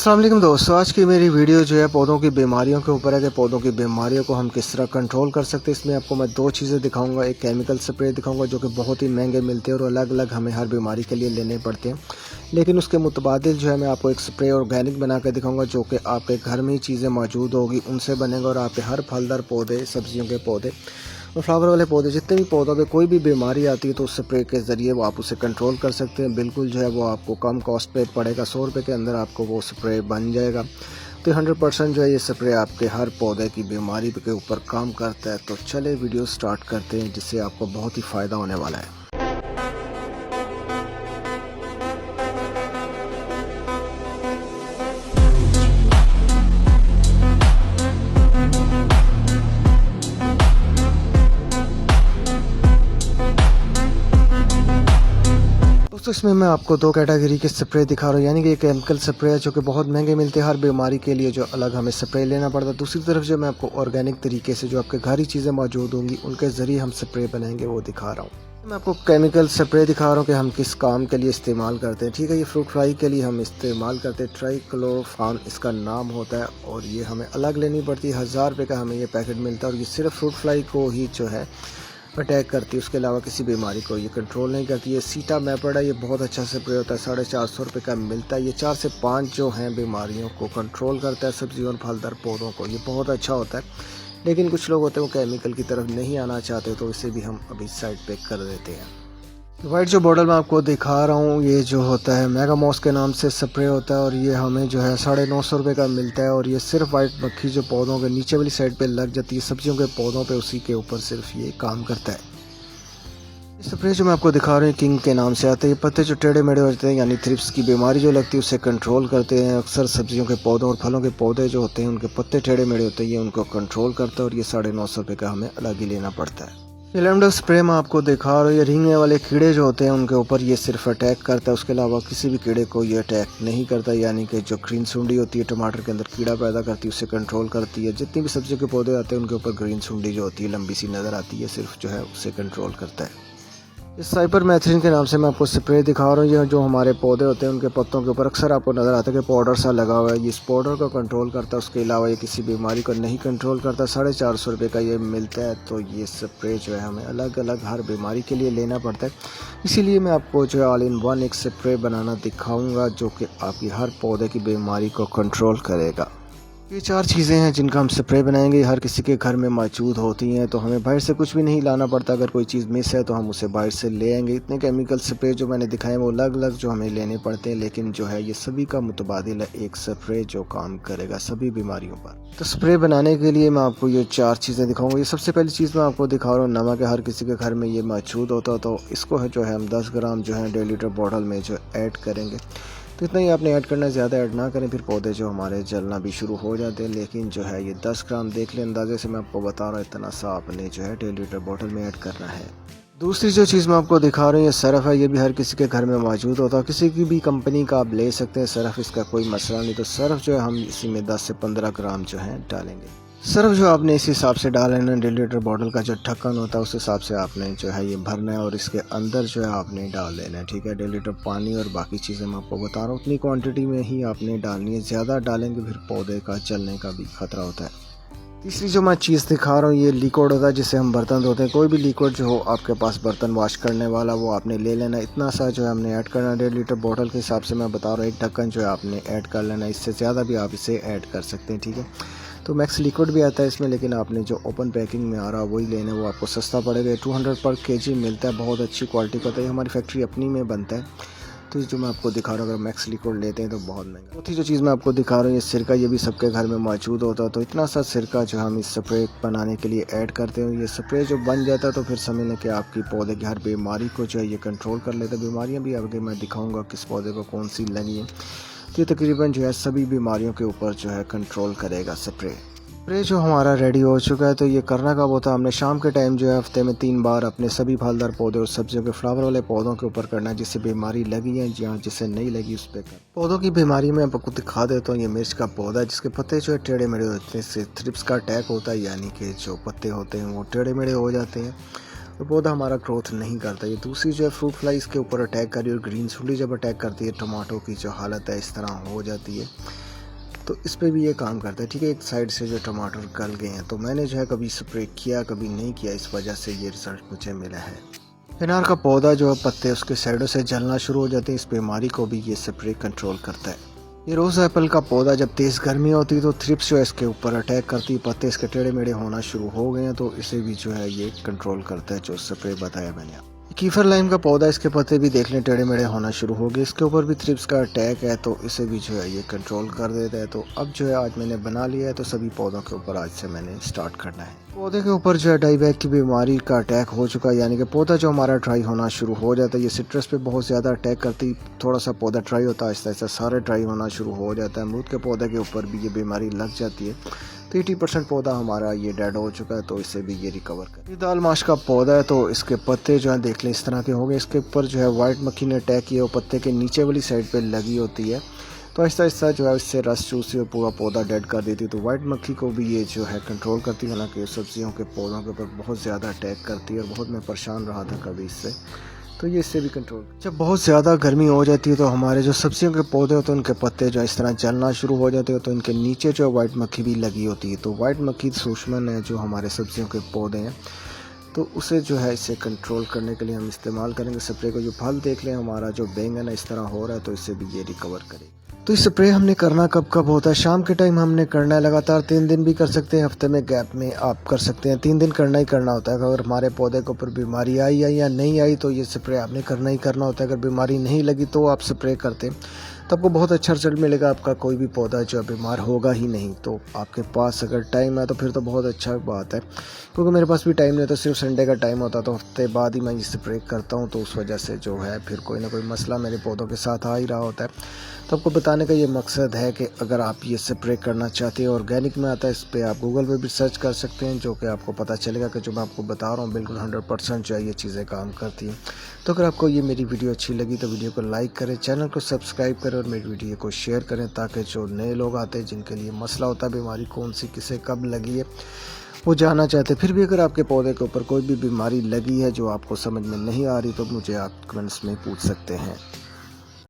अस्सलाम वालेकुम दोस्तों, आज की मेरी वीडियो जो है पौधों की बीमारियों के ऊपर है कि पौधों की बीमारियों को हम किस तरह कंट्रोल कर सकते हैं। इसमें आपको मैं दो चीज़ें दिखाऊंगा। एक केमिकल स्प्रे दिखाऊंगा जो कि बहुत ही महंगे मिलते हैं और अलग अलग हमें हर बीमारी के लिए लेने पड़ते हैं, लेकिन उसके मुतबादिल जो है मैं आपको एक स्प्रे ऑर्गेनिक बना कर दिखाऊंगा जो कि आपके घर में ही चीज़ें मौजूद होगी, उनसे बनेगा और आपके हर फलदार पौधे, सब्जियों के पौधे और फ्लावर वाले पौधे, जितने भी पौधों पे कोई भी बीमारी आती है तो उस स्प्रे के ज़रिए वो आप उसे कंट्रोल कर सकते हैं। बिल्कुल जो है वो आपको कम कॉस्ट पे पड़ेगा, 100 रुपये के अंदर आपको वो स्प्रे बन जाएगा। तो 100% जो है ये स्प्रे आपके हर पौधे की बीमारी के ऊपर काम करता है। तो चले वीडियो स्टार्ट करते हैं, जिससे आपको बहुत ही फ़ायदा होने वाला है। दोस्तों, इसमें मैं आपको दो कैटेगरी के स्प्रे दिखा रहा हूँ, यानी कि एक केमिकल स्प्रे है जो कि बहुत महंगे मिलते हैं हर बीमारी के लिए, जो अलग हमें स्प्रे लेना पड़ता है। दूसरी तरफ जो मैं आपको ऑर्गेनिक तरीके से जो आपके घर ही चीज़ें मौजूद होंगी उनके ज़रिए हम स्प्रे बनाएंगे वो दिखा रहा हूँ। मैं आपको केमिकल स्प्रे दिखा रहा हूँ कि हम किस काम के लिए इस्तेमाल करते हैं। ठीक है, ये फ्रूट फ्लाई के लिए हम इस्तेमाल करते हैं। ट्राइक्लोफान इसका नाम होता है और ये हमें अलग लेनी पड़ती है। 1000 रुपये का हमें ये पैकेट मिलता है और ये सिर्फ फ्रूट फ्लाई को ही जो है अटैक करती है, उसके अलावा किसी बीमारी को ये कंट्रोल नहीं करती है। सीटा मैपड है, ये बहुत अच्छा स्प्रे होता है, 450 रुपये का मिलता है। ये 4 से 5 जो हैं बीमारियों को कंट्रोल करता है, सब्जियों और फलदार पौधों को। ये बहुत अच्छा होता है, लेकिन कुछ लोग होते हैं वो केमिकल की तरफ नहीं आना चाहते, तो इसे भी हम अभी साइड पे कर देते हैं। वाइट जो बॉटल मैं आपको दिखा रहा हूँ, ये जो होता है मेगामॉस के नाम से स्प्रे होता है और ये हमें जो है 950 रुपये का मिलता है। और ये सिर्फ वाइट मक्खी जो पौधों के नीचे वाली साइड पे लग जाती है, सब्जियों के पौधों पे, उसी के ऊपर सिर्फ ये काम करता है। ये स्प्रे जो मैं आपको दिखा रहा हूँ किंग के नाम से आता है। ये पत्ते जो टेढ़े मेढ़े होते हैं, यानी थ्रिप्स की बीमारी जो लगती है, उसे कंट्रोल करते हैं। अक्सर सब्जियों के पौधों और फलों के पौधे जो होते हैं उनके पत्ते टेढ़े मेढ़े होते हैं, ये उनको कंट्रोल करता है और ये 950 रुपये का हमें अलग ही लेना पड़ता है। ये लेमडो स्प्रे मैं आपको दिखा रहा हूँ, ये रेंगने वाले कीड़े जो होते हैं उनके ऊपर ये सिर्फ अटैक करता है, उसके अलावा किसी भी कीड़े को ये अटैक नहीं करता। यानी कि जो ग्रीन सुंडी होती है टमाटर के अंदर कीड़ा पैदा करती है, उसे कंट्रोल करती है। जितनी भी सब्जियों के पौधे आते हैं उनके ऊपर ग्रीन सुंडी जो होती है लंबी सी नज़र आती है, सिर्फ जो है उसे कंट्रोल करता है। इस साइपरमेथ्रिन के नाम से मैं आपको स्प्रे दिखा रहा हूँ। ये जो हमारे पौधे होते हैं उनके पत्तों के ऊपर अक्सर आपको नज़र आता है कि पाउडर सा लगा हुआ है, ये इस पाउडर को कंट्रोल करता है। उसके अलावा ये किसी बीमारी को नहीं कंट्रोल करता। 450 रुपये का ये मिलता है। तो ये स्प्रे जो है हमें अलग अलग हर बीमारी के लिए लेना पड़ता है, इसीलिए मैं आपको जो है ऑल इन वन एक स्प्रे बनाना दिखाऊँगा जो कि आपकी हर पौधे की बीमारी को कंट्रोल करेगा। ये 4 चीज़ें हैं जिनका हम स्प्रे बनाएंगे, हर किसी के घर में मौजूद होती हैं, तो हमें बाहर से कुछ भी नहीं लाना पड़ता। अगर कोई चीज़ मिस है तो हम उसे बाहर से ले आएंगे। इतने केमिकल स्प्रे जो मैंने दिखाए वो अलग अलग जो हमें लेने पड़ते हैं, लेकिन जो है ये सभी का मुतबादिल है एक स्प्रे जो काम करेगा सभी बीमारियों पर। तो स्प्रे बनाने के लिए मैं आपको ये 4 चीज़ें दिखाऊंगा। ये सबसे पहली चीज़ मैं आपको दिखा रहा हूँ, नमक है। हर किसी के घर में ये मौजूद होता है, तो इसको है जो है हम 10 ग्राम जो है 1.5 लीटर बॉटल में जो ऐड करेंगे। तो इतना ही आपने ऐड करना है, ज़्यादा ऐड ना करें, फिर पौधे जो हमारे जलना भी शुरू हो जाते हैं। लेकिन जो है ये 10 ग्राम देख लें, अंदाजे से मैं आपको बता रहा हूँ, इतना सा आपने जो है 1.5 लीटर बोतल में ऐड करना है। दूसरी जो चीज़ मैं आपको दिखा रहा हूँ, ये सरफ है। ये भी हर किसी के घर में मौजूद होता है, किसी की भी कंपनी का आप ले सकते हैं सरफ, इसका कोई मसला नहीं। तो सरफ जो है हम इसी में 10 से 15 ग्राम जो है डालेंगे। सर्फ जो आपने इस हिसाब से डाल लेना, 1.5 लीटर बॉटल का जो ढक्कन होता है उस हिसाब से आपने जो है ये भरना है और इसके अंदर जो है आपने डाल देना है। ठीक है, 1.5 लीटर पानी और बाकी चीज़ें मैं आपको बता रहा हूँ, उतनी क्वांटिटी में ही आपने डालनी है। ज़्यादा डालेंगे फिर पौधे का जलने का भी खतरा होता है। तीसरी जो मैं चीज़ दिखा रहा हूँ, ये लिक्विड होता है जिससे हम बर्तन धोते हैं। कोई भी लिक्विड जो हो आपके पास बर्तन वॉश करने वाला, वो आपने ले लेना। इतना सा जो है हमने ऐड करना, 1.5 लीटर बॉटल के हिसाब से मैं बता रहा हूँ। एक ढक्कन जो है आपने ऐड कर लेना, इससे ज़्यादा भी आप इसे ऐड कर सकते हैं। ठीक है, तो मैक्स लिक्विड भी आता है इसमें, लेकिन आपने जो ओपन पैकिंग में आ रहा है वही लेना है, वो आपको सस्ता पड़ेगा। 200 पर केजी मिलता है, बहुत अच्छी क्वालिटी का होता है। हमारी फैक्ट्री अपनी में बनता है। तो जो मैं आपको दिखा रहा हूँ, अगर मैक्स लिक्विड लेते हैं तो बहुत महंगा। चौथी जो चीज़ मैं आपको दिखा रहा हूँ, ये सिरका, ये भी सबके घर में मौजूद होता है। तो इतना सा सिरका जो हम इस स्प्रे बनाने के लिए ऐड करते हैं, ये स्प्रे जो बन जाता है तो फिर समझ लें कि आपकी पौधे की हर बीमारी को जो है ये कंट्रोल कर लेता है। बीमारियाँ भी आगे मैं दिखाऊँगा किस पौधे को कौन सी लगी है। तो ये तकरीबन जो है सभी बीमारियों के ऊपर जो है कंट्रोल करेगा स्प्रे जो हमारा रेडी हो चुका है। तो ये करना कब होता है, हमने शाम के टाइम जो है हफ्ते में 3 बार अपने सभी फलदार पौधे और सब्जियों के फ्लावर वाले पौधों के ऊपर करना है, जिससे बीमारी लगी है जहाँ जिससे नहीं लगी उस पर कर। पौधों की बीमारी में आपको दिखा देता हूँ। ये मिर्च का पौधा है जिसके पत्ते जो है टेढ़े मेढ़े होते हैं, इससे थ्रिप्स का अटैक होता है, यानी कि जो पत्ते होते हैं वो टेढ़े मेढ़े हो जाते हैं, तो पौधा हमारा ग्रोथ नहीं करता। ये दूसरी जो है फ्रूट फ्लाई इसके ऊपर अटैक करी और ग्रीन सुंडी जब अटैक करती है, टमाटो की जो हालत है इस तरह हो जाती है। तो इस पे भी ये काम करता है। ठीक है, एक साइड से जो टमाटर गल गए हैं, तो मैंने जो है कभी स्प्रे किया कभी नहीं किया, इस वजह से ये रिजल्ट मुझे मिला है। अनार का पौधा जो पत्ते उसके साइडों से जलना शुरू हो जाते हैं, इस बीमारी को भी ये स्प्रे कंट्रोल करता है। ये रोज़ एप्पल का पौधा जब तेज़ गर्मी होती है तो थ्रिप्स जो है इसके ऊपर अटैक करती है, पत्ते इसके टेढ़े मेढ़े होना शुरू हो गए हैं, तो इसे भी जो है ये कंट्रोल करता है, जो स्प्रे बताया मैंने आपको। कीफर लाइम का पौधा, इसके पत्ते भी देख लें टेढ़े मेढ़े होना शुरू हो गए, इसके ऊपर भी थ्रिप्स का अटैक है, तो इसे भी जो है ये कंट्रोल कर देता है। तो अब जो है आज मैंने बना लिया है, तो सभी पौधों के ऊपर आज से मैंने स्टार्ट करना है। पौधे के ऊपर जो है डाईबैक की बीमारी का अटैक हो चुका है, यानी कि पौधा जो हमारा ड्राई होना शुरू हो जाता है। ये सिट्रस पे बहुत ज़्यादा अटैक करती, थोड़ा सा पौधा ड्राई होता है, आहिस्ता आहिस्ता सारे ड्राई होना शुरू हो जाता है। अमरूद के पौधे के ऊपर भी ये बीमारी लग जाती है, तो 80% पौधा हमारा ये डेड हो चुका है, तो इसे भी ये रिकवर कर। ये दाल माश का पौधा है, तो इसके पत्ते जो है देख लें इस तरह के हो गए, इसके ऊपर जो है वाइट मक्खी ने अटैक किया, वो पत्ते के नीचे वाली साइड पे लगी होती है, तो आहिस्ता आहिस्ता जो है इससे रस चूसी और पूरा पौधा डेड कर देती है। तो वाइट मक्खी को भी ये जो है कंट्रोल करती है, हालांकि सब्जियों के पौधों के ऊपर बहुत ज़्यादा अटैक करती है और बहुत मैं परेशान रहा था कभी इससे, तो ये इससे भी कंट्रोल। जब बहुत ज़्यादा गर्मी हो जाती है तो हमारे जो सब्जियों के पौधे होते हैं उनके पत्ते जो इस तरह जलना शुरू हो जाते हैं, तो इनके नीचे जो वाइट मक्खी भी लगी होती है। तो वाइट मक्खी दुश्मन है जो हमारे सब्जियों के पौधे हैं, तो उसे जो है इसे कंट्रोल करने के लिए हम इस्तेमाल करेंगे स्प्रे को। जो फल देख लें हमारा जो बैंगन है इस तरह हो रहा है, तो इससे भी ये रिकवर करेगी। तो इस स्प्रे हमने करना कब कब होता है, शाम के टाइम हमने करना है, लगातार 3 दिन भी कर सकते हैं, हफ्ते में गैप में आप कर सकते हैं, 3 दिन करना ही करना होता है। अगर हमारे पौधे के ऊपर बीमारी आई या नहीं आई तो ये स्प्रे आपने करना ही करना होता है। अगर बीमारी नहीं लगी तो आप स्प्रे करते तो आपको बहुत अच्छा रिजल्ट मिलेगा, आपका कोई भी पौधा जो बीमार होगा ही नहीं। तो आपके पास अगर टाइम है तो फिर तो बहुत अच्छा बात है, क्योंकि मेरे पास भी टाइम नहीं, तो सिर्फ संडे का टाइम होता, तो हफ्ते बाद ही मैं ये स्प्रे करता हूँ, तो उस वजह से जो है फिर कोई ना कोई मसला मेरे पौधों के साथ आ ही रहा होता है। तो आपको बताने का ये मकसद है कि अगर आप ये स्प्रे करना चाहते हैं, ऑर्गेनिक में आता है, इस पर आप गूगल पे भी सर्च कर सकते हैं, जो कि आपको पता चलेगा कि जो मैं आपको बता रहा हूँ बिल्कुल 100% जो है ये चीज़ें काम करती हैं। तो अगर आपको ये मेरी वीडियो अच्छी लगी तो वीडियो को लाइक करें, चैनल को सब्सक्राइब करें और मेरी वीडियो को शेयर करें, ताकि जो नए लोग आते हैं जिनके लिए मसला होता है बीमारी कौन सी किसे कब लगी है वो जानना चाहते हैं। फिर भी अगर आपके पौधे के ऊपर कोई भी बीमारी लगी है जो आपको समझ में नहीं आ रही, तो मुझे आप कमेंट्स में पूछ सकते हैं।